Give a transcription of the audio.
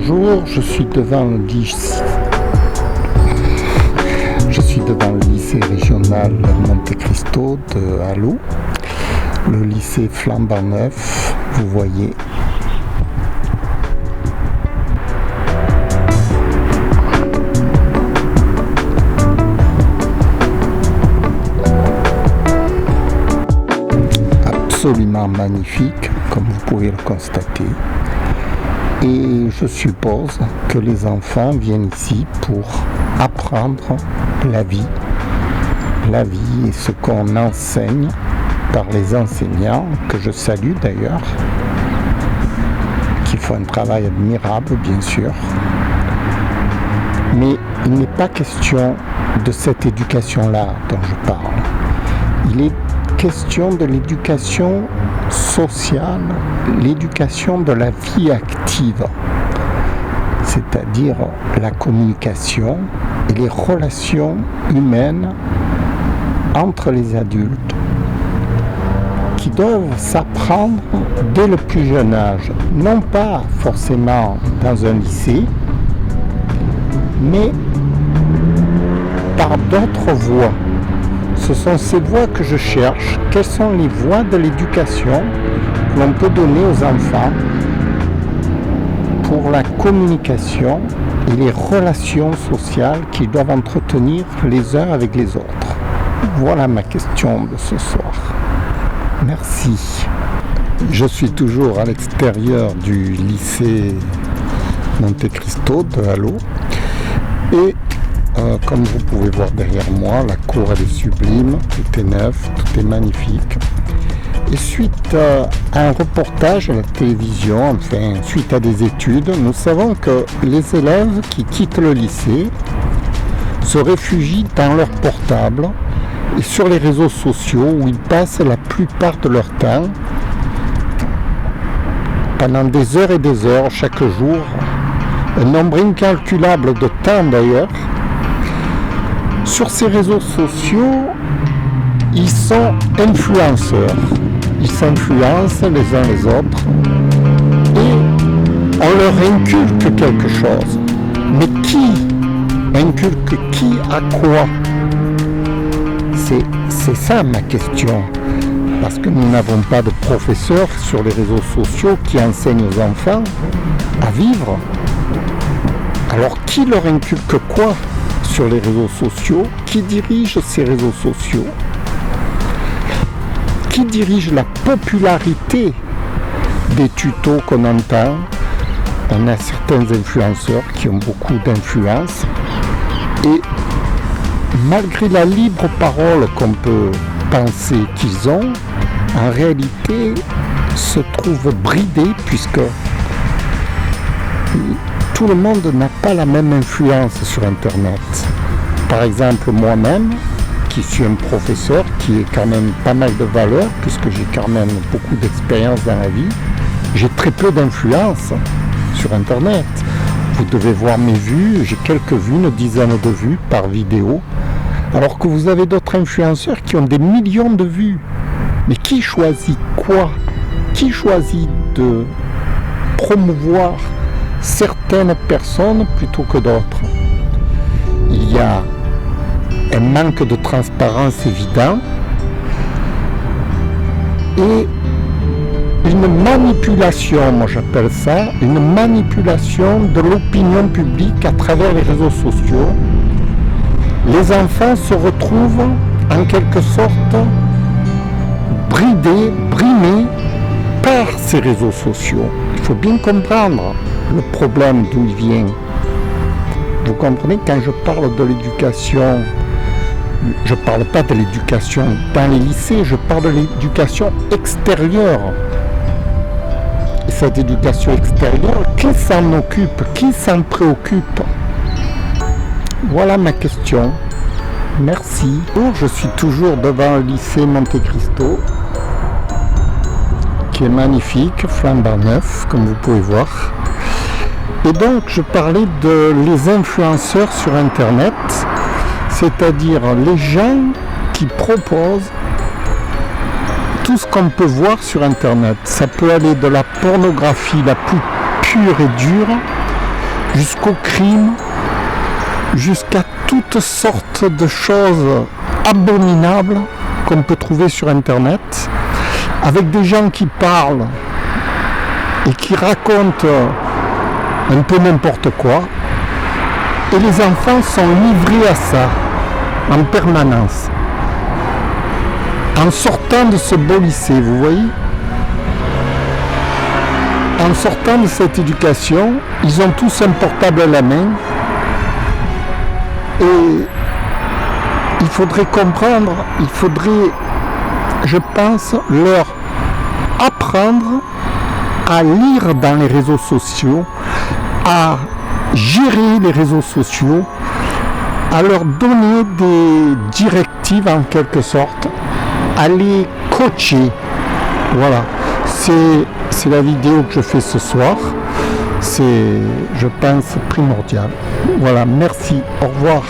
Bonjour, je suis devant le lycée régional Monte Cristo de Allo, le lycée flambant neuf, vous voyez. Absolument magnifique, comme vous pouvez le constater. Et je suppose que les enfants viennent ici pour apprendre la vie et ce qu'on enseigne par les enseignants, que je salue d'ailleurs, qui font un travail admirable bien sûr. Mais il n'est pas question de cette éducation-là dont je parle. Il est question de l'éducation sociale, l'éducation de la vie active, c'est-à-dire la communication et les relations humaines entre les adultes qui doivent s'apprendre dès le plus jeune âge, non pas forcément dans un lycée, mais par d'autres voies. Ce sont ces voies que je cherche. Quelles sont les voies de l'éducation que l'on peut donner aux enfants pour la communication et les relations sociales qu'ils doivent entretenir les uns avec les autres? Voilà ma question de ce soir. Merci. Je suis toujours à l'extérieur du lycée Monte Cristo de Allo et comme vous pouvez voir derrière moi, la cour elle est sublime, tout est neuf, tout est magnifique. Et suite à un reportage à la télévision, enfin suite à des études, nous savons que les élèves qui quittent le lycée se réfugient dans leur portable et sur les réseaux sociaux où ils passent la plupart de leur temps pendant des heures et des heures chaque jour, un nombre incalculable de temps d'ailleurs. Sur ces réseaux sociaux, ils sont influenceurs. Ils s'influencent les uns les autres et on leur inculque quelque chose. Mais qui inculque qui à quoi? C'est ça ma question. Parce que nous n'avons pas de professeurs sur les réseaux sociaux qui enseignent aux enfants à vivre. Alors qui leur inculque quoi sur les réseaux sociaux? Qui dirige ces réseaux sociaux? Qui dirige la popularité des tutos qu'on entend? On a certains influenceurs qui ont beaucoup d'influence et malgré la libre parole qu'on peut penser qu'ils ont, en réalité se trouvent bridés puisque tout le monde n'a pas la même influence sur Internet. Par exemple, moi-même, qui suis un professeur, qui ai quand même pas mal de valeur, puisque j'ai quand même beaucoup d'expérience dans la vie, j'ai très peu d'influence sur Internet. Vous devez voir mes vues, j'ai quelques vues, une dizaine de vues par vidéo, alors que vous avez d'autres influenceurs qui ont des millions de vues. Mais qui choisit quoi? Qui choisit de promouvoir certaines personnes plutôt que d'autres? Il y a un manque de transparence évident et une manipulation, moi j'appelle ça, une manipulation de l'opinion publique à travers les réseaux sociaux. Les enfants se retrouvent en quelque sorte brimés par ces réseaux sociaux. Il faut bien comprendre le problème d'où il vient. Vous comprenez, quand je parle de l'éducation, je ne parle pas de l'éducation dans les lycées, je parle de l'éducation extérieure. Et cette éducation extérieure, qui s'en occupe? Qui s'en préoccupe? Voilà ma question. Merci. Je suis toujours devant le lycée Monte Cristo, qui est magnifique, flambant neuf, comme vous pouvez voir. Et donc, je parlais de les influenceurs sur Internet, c'est-à-dire les gens qui proposent tout ce qu'on peut voir sur Internet. Ça peut aller de la pornographie la plus pure et dure jusqu'au crime, jusqu'à toutes sortes de choses abominables qu'on peut trouver sur Internet, avec des gens qui parlent et qui racontent un peu n'importe quoi. Et les enfants sont livrés à ça en permanence. En sortant de ce beau lycée, vous voyez, en sortant de cette éducation, ils ont tous un portable à la main. Et il faudrait comprendre, il faudrait, je pense, leur apprendre à lire dans les réseaux sociaux, à gérer les réseaux sociaux, à leur donner des directives en quelque sorte, à les coacher. Voilà, c'est la vidéo que je fais ce soir. C'est, je pense, primordial. Voilà, merci, au revoir.